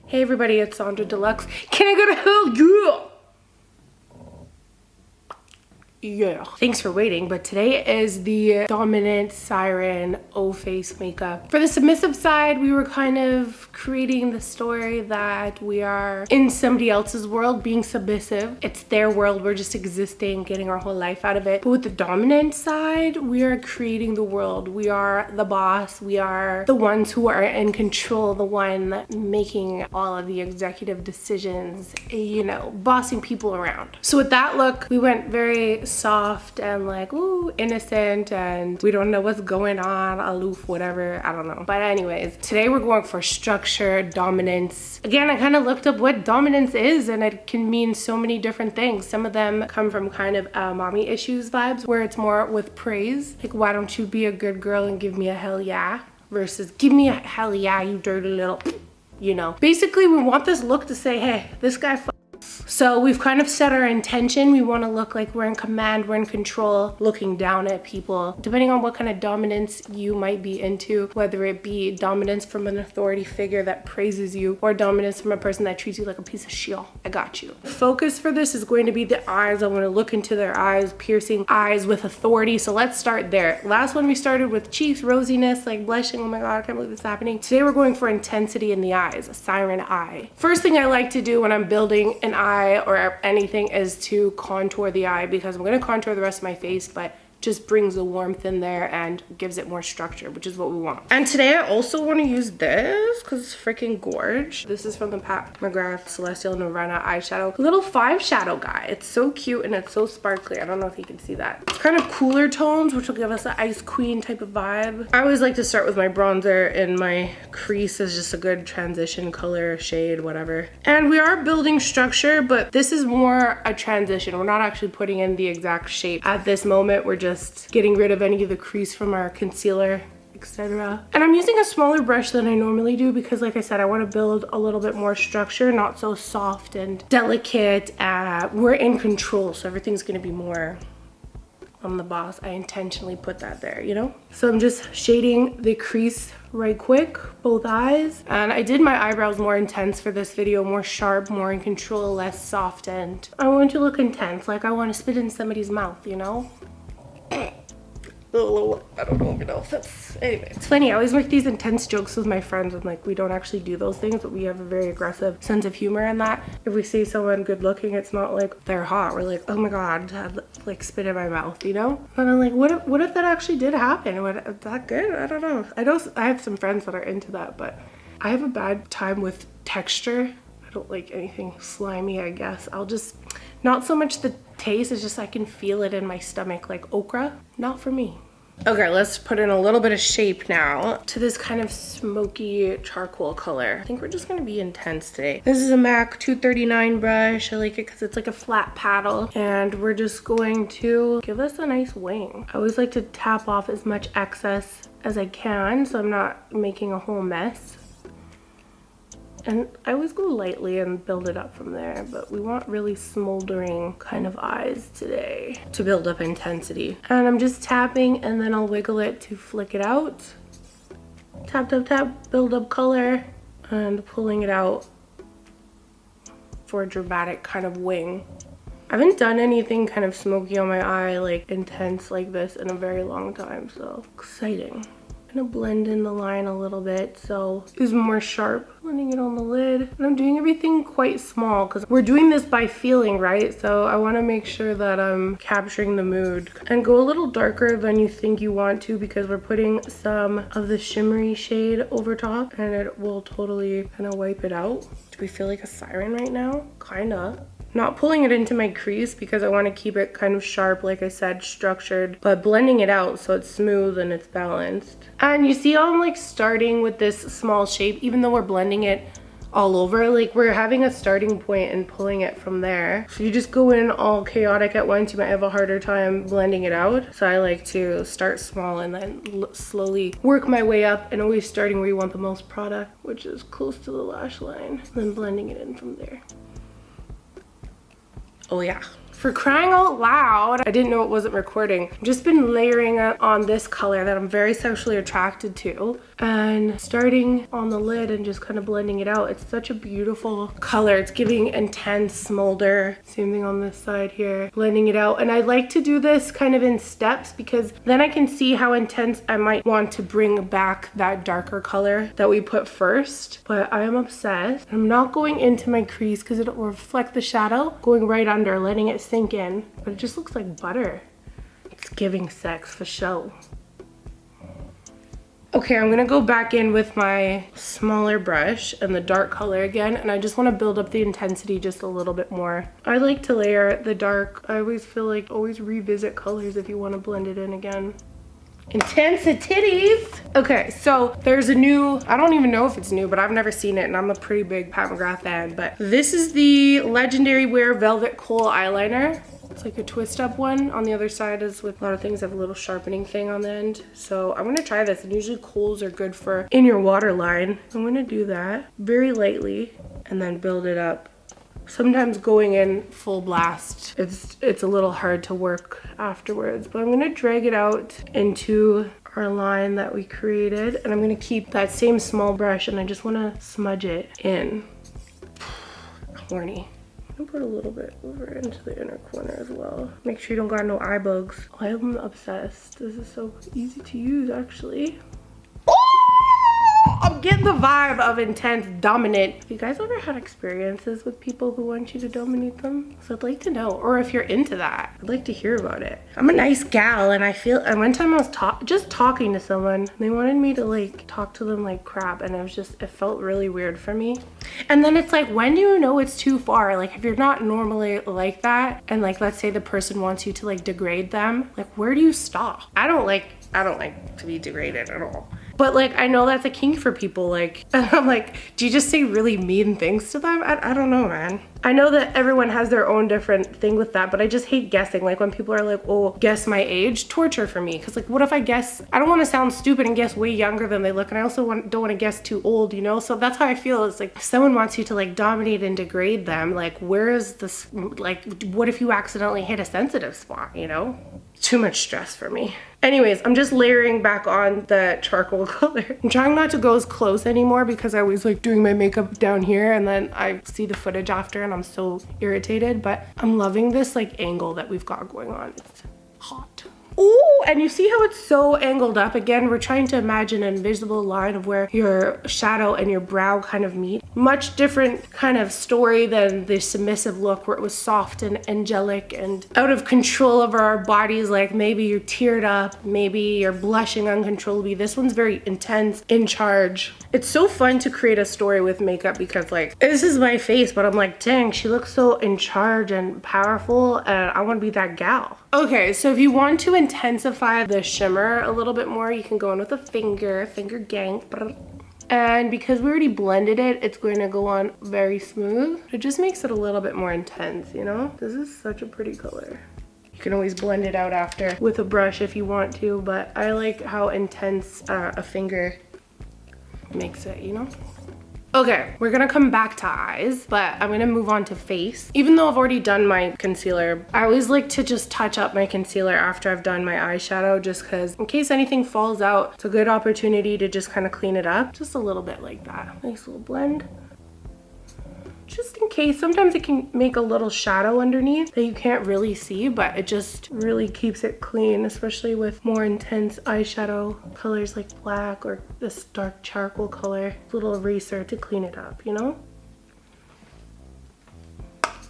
Hey everybody, it's Sonjdradeluxe. Can I go to hell? Yeah. Thanks for waiting, but today is the Dominant Siren O-Face makeup. For the submissive side, we were kind of creating the story that we are in somebody else's world being submissive. It's their world, we're just existing, getting our whole life out of it. But with the dominant side, we are creating the world. We are the boss, we are the ones who are in control, the one making all of the executive decisions, you know, bossing people around. So with that look, we went very soft and like, ooh, innocent, and we don't know what's going on, aloof, whatever, I don't know. But anyways, today we're going for structure, dominance. Again, I kind of looked up what dominance is, and it can mean so many different things. Some of them come from kind of mommy issues vibes, where it's more with praise, like, why don't you be a good girl and give me a hell yeah, versus give me a hell yeah, you dirty little, you know. Basically, we want this look to say, hey, this guy So we've kind of set our intention. We want to look like we're in command, we're in control, looking down at people. Depending on what kind of dominance you might be into, whether it be dominance from an authority figure that praises you, or dominance from a person that treats you like a piece of shit. I got you. The focus for this is going to be the eyes. I want to look into their eyes, piercing eyes with authority. So let's start there. Last one we started with cheeks, rosiness, like blushing. Oh my God, I can't believe this is happening. Today we're going for intensity in the eyes, a siren eye. First thing I like to do when I'm building an eye or anything is to contour the eye, because I'm going to contour the rest of my face, but just brings the warmth in there and gives it more structure, which is what we want. And today I also want to use this because it's freaking gorge. This is from the McGrath Celestial Nirvana eyeshadow. Little 5 shadow guy. It's so cute and it's so sparkly. I don't know if you can see that. It's kind of cooler tones, which will give us an ice queen type of vibe. I always like to start with my bronzer, and my crease is just a good transition color, shade, whatever. And we are building structure, but this is more a transition. We're not actually putting in the exact shape at this moment. We're just getting rid of any of the crease from our concealer, etc. And I'm using a smaller brush than I normally do because, like I said, I want to build a little bit more structure, not so soft and delicate. We're in control, so everything's going to be more on the boss. I intentionally put that there, you know? So I'm just shading the crease right quick, both eyes. And I did my eyebrows more intense for this video, more sharp, more in control, less soft, and I want to look intense, like I want to spit in somebody's mouth, you know? I don't know if that's, anyway. It's funny, I always make these intense jokes with my friends, and like, we don't actually do those things, but we have a very aggressive sense of humor in that. If we see someone good looking, it's not like they're hot. We're like, oh my God, like spit in my mouth, you know? And I'm like, what if that actually did happen? Is that good? I don't know. I have some friends that are into that, but I have a bad time with texture. I don't like anything slimy, I guess. I'll just, not so much the taste, it's just I can feel it in my stomach, like okra. Not for me. Okay, let's put in a little bit of shape now to this kind of smoky charcoal color. I think we're just gonna be intense today. This is a MAC 239 brush. I like it because it's like a flat paddle, and we're just going to give us a nice wing. I always like to tap off as much excess as I can so I'm not making a whole mess. And I always go lightly and build it up from there, but we want really smoldering kind of eyes today to build up intensity. And I'm just tapping, and then I'll wiggle it to flick it out. Tap, tap, tap, build up color, and pulling it out for a dramatic kind of wing. I haven't done anything kind of smoky on my eye, like intense like this, in a very long time, so exciting. I'm gonna blend in the line a little bit so it's more sharp. Blending it on the lid. And I'm doing everything quite small because we're doing this by feeling, right? So I want to make sure that I'm capturing the mood. And go a little darker than you think you want to, because we're putting some of the shimmery shade over top, and it will totally kind of wipe it out. Do we feel like a siren right now? Kinda. Not pulling it into my crease because I want to keep it kind of sharp, like I said, structured, but blending it out so it's smooth and it's balanced. And you see how I'm like starting with this small shape, even though we're blending it all over, like we're having a starting point and pulling it from there. So you just go in all chaotic at once, you might have a harder time blending it out. So I like to start small and then slowly work my way up, and always starting where you want the most product, which is close to the lash line, then blending it in from there. Oh yeah. For crying out loud, I didn't know it wasn't recording. I've just been layering it on this color that I'm very sexually attracted to. and starting on the lid and just kind of blending it out. It's such a beautiful color. It's giving intense smolder. Same thing on this side here, blending it out. And I like to do this kind of in steps because then I can see how intense I might want to bring back that darker color that we put first. But I am obsessed. I'm not going into my crease because it'll reflect the shadow, going right under, letting it sink in. But it just looks like butter. It's giving sex for show. Okay, I'm gonna go back in with my smaller brush and the dark color again, and I just wanna build up the intensity just a little bit more. I like to layer the dark. I always feel like always revisit colors if you wanna blend it in again. Intensities. Okay, so there's a new, I don't even know if it's new, but I've never seen it and I'm a pretty big Pat McGrath fan, but this is the Legendary Wear Velvet Kohl eyeliner. It's like a twist up one. On the other side is with a lot of things have a little sharpening thing on the end. So I'm gonna try this, and usually Kohls are good for in your waterline. I'm gonna do that very lightly and then build it up. Sometimes going in full blast, it's a little hard to work afterwards, but I'm gonna drag it out into our line that we created, and I'm gonna keep that same small brush and I just wanna smudge it in. Horny. I'm gonna put a little bit over into the inner corner as well. Make sure you don't got no eye bugs. I'm obsessed. This is so easy to use actually. I'm getting the vibe of intense dominant. Have you guys ever had experiences with people who want you to dominate them? So I'd like to know, or if you're into that, I'd like to hear about it. I'm a nice gal, and and one time I was just talking to someone, and they wanted me to like talk to them like crap, and it felt really weird for me. And then it's like, when do you know it's too far? Like if you're not normally like that, and like let's say the person wants you to like degrade them, like where do you stop? I don't like to be degraded at all. But like, I know that's a kink for people. Like, and I'm like, do you just say really mean things to them? I don't know, man. I know that everyone has their own different thing with that, but I just hate guessing. Like when people are like, oh, guess my age, torture for me. Cause like, what if I guess, I don't want to sound stupid and guess way younger than they look. And I also don't want to guess too old, you know? So that's how I feel. It's like, if someone wants you to like dominate and degrade them, like where is this, like, what if you accidentally hit a sensitive spot, you know? Too much stress for me. Anyways, I'm just layering back on the charcoal color. I'm trying not to go as close anymore because I was like doing my makeup down here and then I see the footage after and I'm so irritated, but I'm loving this like angle that we've got going on. It's hot. Oh, and you see how it's so angled up? Again, we're trying to imagine an invisible line of where your shadow and your brow kind of meet. Much different kind of story than the submissive look where it was soft and angelic and out of control over our bodies. Like maybe you're teared up, maybe you're blushing uncontrollably. This one's very intense, in charge. It's so fun to create a story with makeup because like, this is my face, but I'm like, dang, she looks so in charge and powerful and I want to be that gal. Okay, so if you want to intensify the shimmer a little bit more, you can go in with a finger gang. And because we already blended it, it's going to go on very smooth. It just makes it a little bit more intense, you know? This is such a pretty color. You can always blend it out after with a brush if you want to, but I like how intense a finger makes it, you know? Okay, we're gonna come back to eyes, but I'm gonna move on to face. Even though I've already done my concealer, I always like to just touch up my concealer after I've done my eyeshadow, just because in case anything falls out, it's a good opportunity to just kind of clean it up. Just a little bit like that. Nice little blend. Just in case, sometimes it can make a little shadow underneath that you can't really see, but it just really keeps it clean, especially with more intense eyeshadow colors like black or this dark charcoal color. Little eraser to clean it up, you know?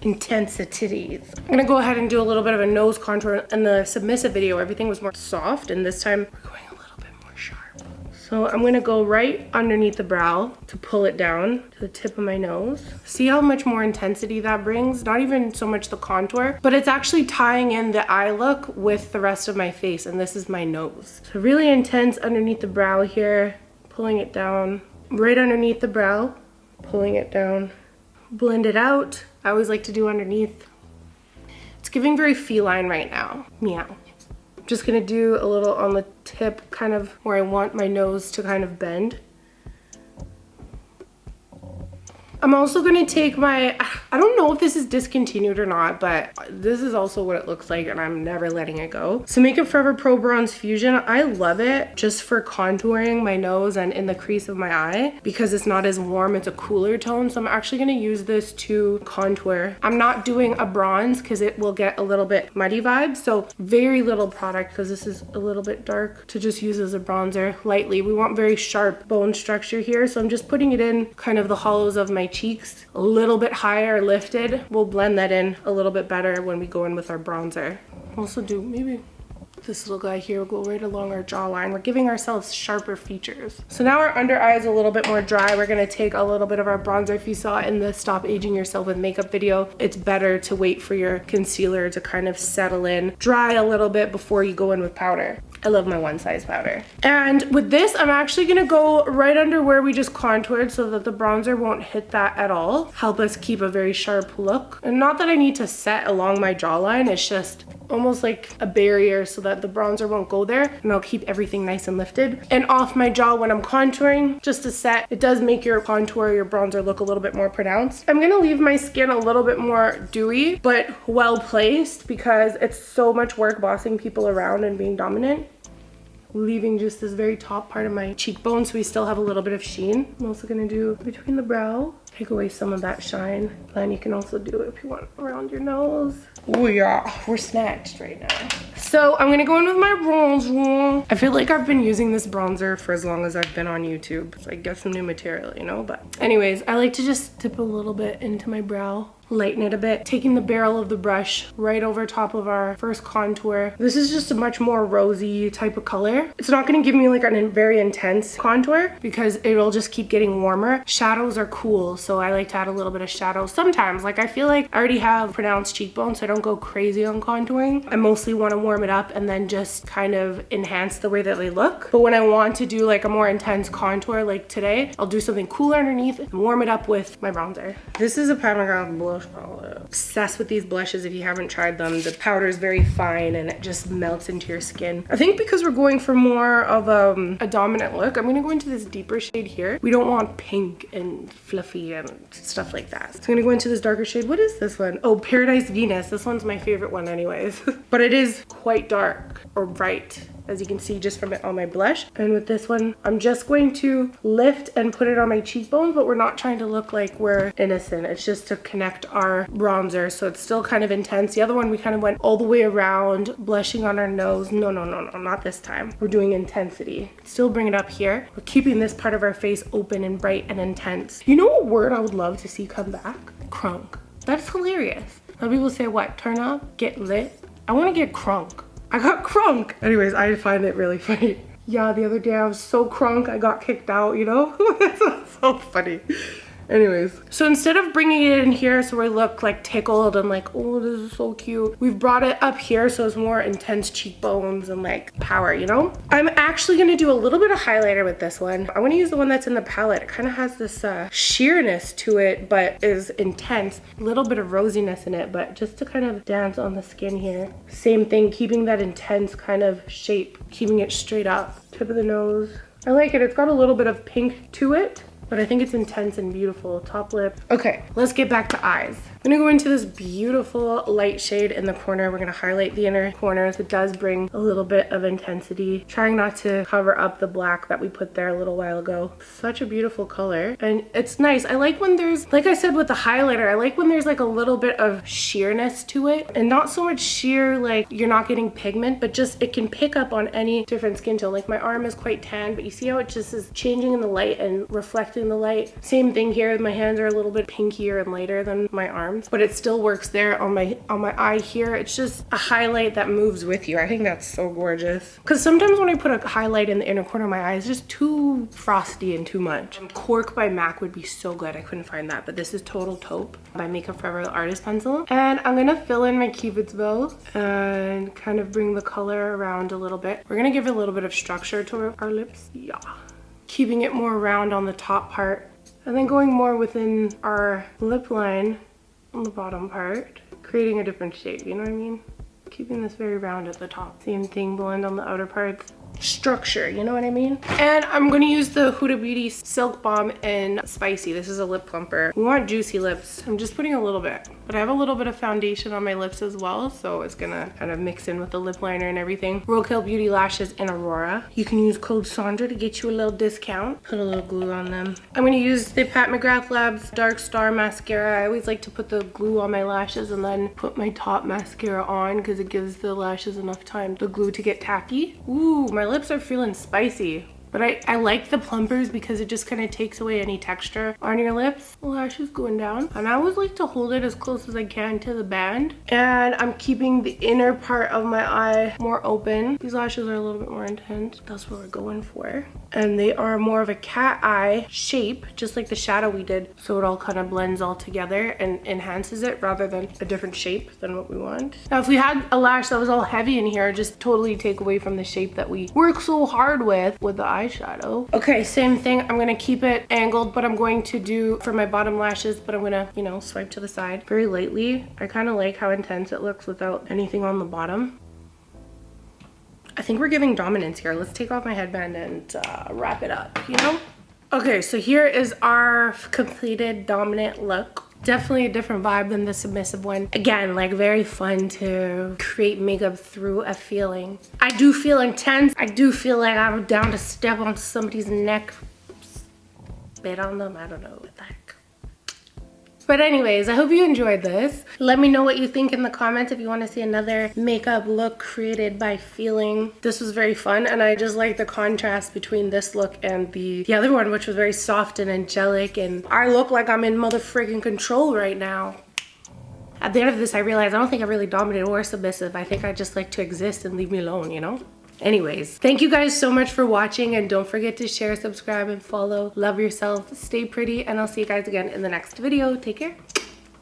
Intensities. I'm gonna go ahead and do a little bit of a nose contour. In the submissive video, everything was more soft, and this time we're going a little bit more sharp. So I'm gonna go right underneath the brow to pull it down to the tip of my nose. See how much more intensity that brings? Not even so much the contour, but it's actually tying in the eye look with the rest of my face, and this is my nose. So really intense underneath the brow here, pulling it down, right underneath the brow, pulling it down, blend it out. I always like to do underneath. It's giving very feline right now. Meow. Just gonna do a little on the tip, kind of where I want my nose to kind of bend. I'm also gonna take my, I don't know if this is discontinued or not, but this is also what it looks like and I'm never letting it go. So Makeup Forever Pro Bronze Fusion, I love it just for contouring my nose and in the crease of my eye because it's not as warm, it's a cooler tone. So I'm actually gonna use this to contour. I'm not doing a bronze because it will get a little bit muddy vibes. So very little product because this is a little bit dark to just use as a bronzer lightly. We want very sharp bone structure here. So I'm just putting it in kind of the hollows of my cheeks, a little bit higher lifted. We'll blend that in a little bit better when we go in with our bronzer. Also do maybe this little guy here will go right along our jawline. We're giving ourselves sharper features. So now our under eye is a little bit more dry. We're gonna take a little bit of our bronzer. If you saw in the Stop Aging Yourself with Makeup video, it's better to wait for your concealer to kind of settle in, dry a little bit before you go in with powder. I love my one size powder. And with this, I'm actually gonna go right under where we just contoured so that the bronzer won't hit that at all. Help us keep a very sharp look. And not that I need to set along my jawline, it's just almost like a barrier so that the bronzer won't go there, and I'll keep everything nice and lifted. And off my jaw when I'm contouring, just to set, it does make your contour, your bronzer look a little bit more pronounced. I'm gonna leave my skin a little bit more dewy, but well placed because it's so much work bossing people around and being dominant. Leaving just this very top part of my cheekbone so we still have a little bit of sheen. I'm also gonna do between the brow, take away some of that shine. And you can also do it if you want around your nose. Oh yeah, we're snatched right now. So I'm gonna go in with my bronzer. I feel like I've been using this bronzer for as long as I've been on YouTube. So I get some new material, you know? But anyways, I like to just dip a little bit into my brow, lighten it a bit, taking the barrel of the brush right over top of our first contour. This is just a much more rosy type of color. It's not gonna give me like a very intense contour because it'll just keep getting warmer. Shadows are cool, so I like to add a little bit of shadow sometimes. Like I feel like I already have pronounced cheekbones, so I don't go crazy on contouring. I mostly want to warm it up and then just kind of enhance the way that they look. But when I want to do like a more intense contour like today, I'll do something cooler underneath and warm it up with my bronzer. This is a McGrath blush palette. Obsessed with these blushes. If you haven't tried them, the powder is very fine and it just melts into your skin. I think because we're going for more of a dominant look, I'm going to go into this deeper shade here. We don't want pink and fluffy and stuff like that. So I'm going to go into this darker shade. What is this one? Oh, Paradise Venus. This one's my favorite one anyways. But it is quite dark or bright, as you can see just from it on my blush. And with this one, I'm just going to lift and put it on my cheekbones, but we're not trying to look like we're innocent. It's just to connect our bronzer, so it's still kind of intense. The other one, we kind of went all the way around, blushing on our nose. No, not this time. We're doing intensity. Still bring it up here. We're keeping this part of our face open and bright and intense. You know what word I would love to see come back? Crunk. That's hilarious. Some people say what? Turn up? Get lit? I want to get crunk. I got crunk. Anyways, I find it really funny. Yeah, the other day I was so crunk, I got kicked out, you know? That's so funny. Anyways, so instead of bringing it in here so we look like tickled and like, oh, this is so cute, we've brought it up here so it's more intense cheekbones and like power, you know? I'm actually gonna do a little bit of highlighter with this one. I wanna use the one that's in the palette. It kind of has this sheerness to it, but is intense. A little bit of rosiness in it, but just to kind of dance on the skin here. Same thing, keeping that intense kind of shape, keeping it straight up. Tip of the nose. I like it. It's got a little bit of pink to it, but I think it's intense and beautiful. Top lip. Okay, let's get back to eyes. I'm gonna go into this beautiful light shade in the corner. We're gonna highlight the inner corners. It does bring a little bit of intensity. Trying not to cover up the black that we put there a little while ago. Such a beautiful color. And it's nice. I like when there's, like I said with the highlighter, I like when there's like a little bit of sheerness to it. And not so much sheer like you're not getting pigment, but just it can pick up on any different skin tone. Like my arm is quite tan, but you see how it just is changing in the light and reflecting the light. Same thing here. My hands are a little bit pinkier and lighter than my arms, but it still works there on my eye here. It's just a highlight that moves with you. I think that's so gorgeous. Because sometimes when I put a highlight in the inner corner of my eye, it's just too frosty and too much. Cork by MAC would be so good. I couldn't find that, but this is Total Taupe by Makeup Forever Artist Pencil. And I'm gonna fill in my Cupid's bow and kind of bring the color around a little bit. We're gonna give a little bit of structure to our lips. Yeah. Keeping it more round on the top part. And then going more within our lip line on the bottom part, creating a different shape, you know what I mean? Keeping this very round at the top. Same thing, blend on the outer parts. structure, you know what I mean? And I'm gonna use the Huda Beauty Silk Balm in Spicy. This is a lip plumper. We want juicy lips. I'm just putting a little bit, but I have a little bit of foundation on my lips as well, so it's gonna kind of mix in with the lip liner and everything. Roadkill Beauty Lashes in Aurora. You can use code Sondra to get you a little discount. Put a little glue on them. I'm gonna use the Pat McGrath Labs Dark Star mascara. I always like to put the glue on my lashes and then put my top mascara on because it gives the lashes enough time, the glue to get tacky. Ooh, my lips are feeling spicy. But I like the plumpers because it just kind of takes away any texture on your lips. The lashes going down. And I always like to hold it as close as I can to the band. And I'm keeping the inner part of my eye more open. These lashes are a little bit more intense. That's what we're going for. And they are more of a cat eye shape, just like the shadow we did. So it all kind of blends all together and enhances it rather than a different shape than what we want. Now, if we had a lash that was all heavy in here, just totally take away from the shape that we work so hard with the eyeshadow. Okay, same thing. I'm gonna keep it angled, but I'm going to do for my bottom lashes, but I'm gonna, you know, swipe to the side very lightly. I kind of like how intense it looks without anything on the bottom. I think we're giving dominance here. Let's take off my headband and wrap it up, you know? Okay, so here is our completed dominant look. Definitely a different vibe than the submissive one. Again, like very fun to create makeup through a feeling. I do feel intense. I do feel like I'm down to step on somebody's neck, spit on them. I don't know what the heck. But anyways, I hope you enjoyed this. Let me know what you think in the comments if you want to see another makeup look created by feeling. This was very fun, and I just like the contrast between this look and the other one, which was very soft and angelic, and I look like I'm in mother freaking control right now. At the end of this, I realized I don't think I'm really dominant or submissive. I think I just like to exist and leave me alone, you know? Anyways, thank you guys so much for watching, and don't forget to share, subscribe, and follow. Love yourself, stay pretty, and I'll see you guys again in the next video. Take care.